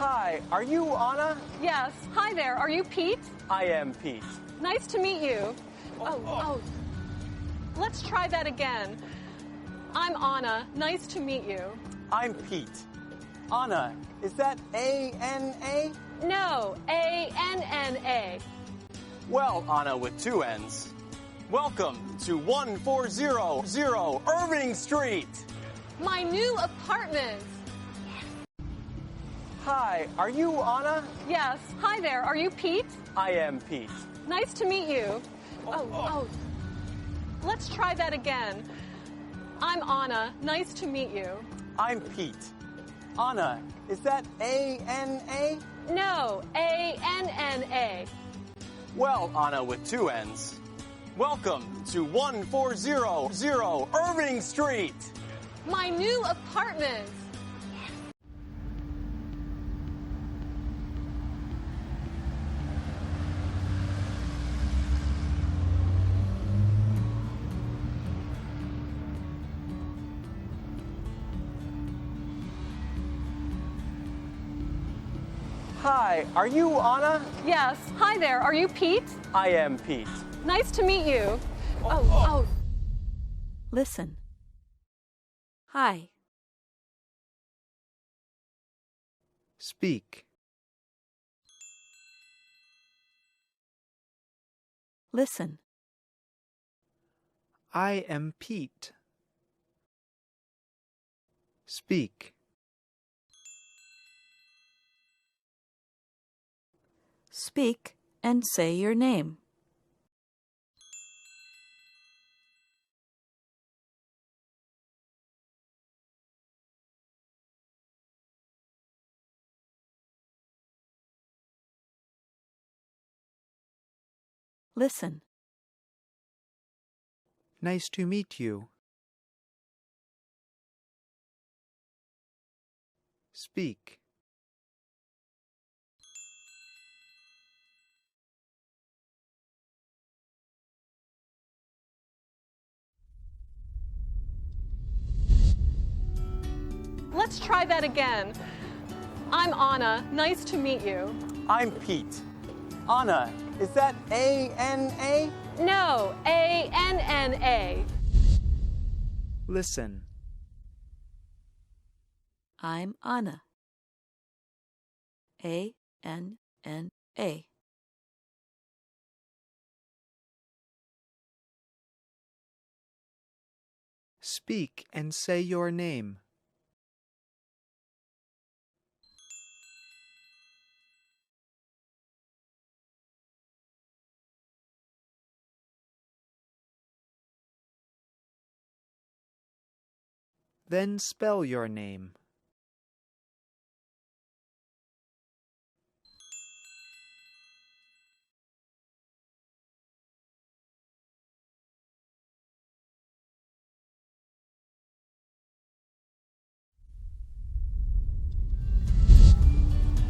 Hi, are you Anna? Yes. Hi there. Are you Pete? I am Pete. Nice to meet you. Oh. Let's try that again. I'm Anna. Nice to meet you. I'm Pete. Anna, is that A-N-A? No, A-N-N-A. Well, Anna with two N's. Welcome to 1400 Irving Street. My new apartment. Hi, are you Anna? Yes. Hi there. Are you Pete? I am Pete. Nice to meet you. Oh. Let's try that again. I'm Anna. Nice to meet you. I'm Pete. Anna, is that A-N-A? No, A-N-N-A. Well, Anna with two N's. Welcome to 1400 Irving Street. My new apartment. Hi, are you Anna? Yes. Hi there. Are you Pete? I am Pete. Nice to meet you. Oh. Listen. Hi. Speak. Listen. I am Pete. Speak. Speak and say your name. Listen. Nice to meet you. Speak. Let's try that again. I'm Anna. Nice to meet you. I'm Pete. Anna, is that A-N-A? No, A-N-N-A. Listen. I'm Anna. A-N-N-A. Speak and say your name. Then spell your name.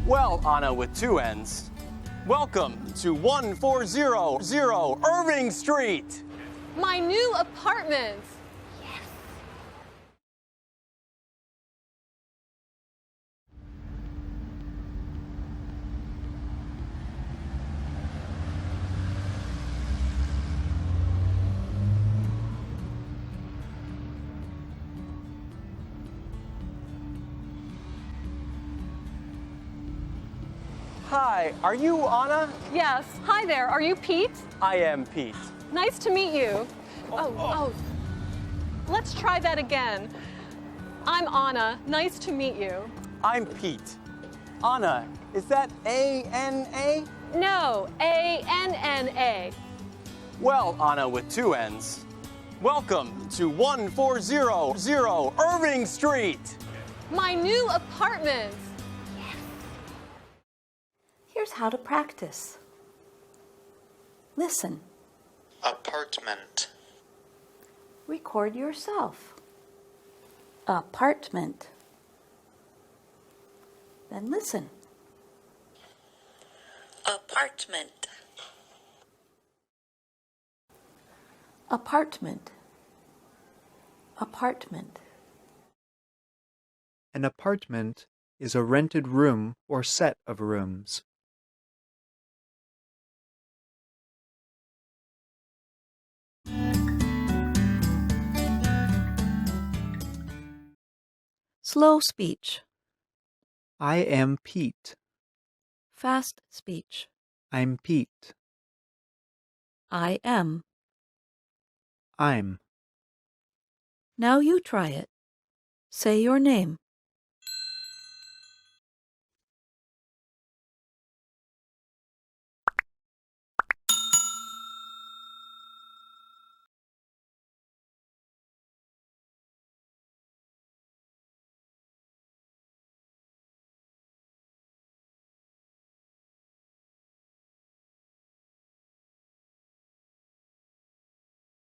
Well, Anna with two N's. Welcome to 1400 Irving Street. My new apartment. Hi, are you Anna? Yes. Hi there. Are you Pete? I am Pete. Nice to meet you. Oh. Let's try that again. I'm Anna. Nice to meet you. I'm Pete. Anna, is that A-N-A? No, A-N-N-A. Well, Anna with two N's. Welcome to 1400 Irving Street. My new apartment. Here's how to practice. Listen. Apartment. Record yourself. Apartment. Then listen. Apartment. Apartment. Apartment. An apartment is a rented room or set of rooms. Slow speech. I am Pete. Fast speech. I'm Pete. I am. I'm. Now you try it. Say your name.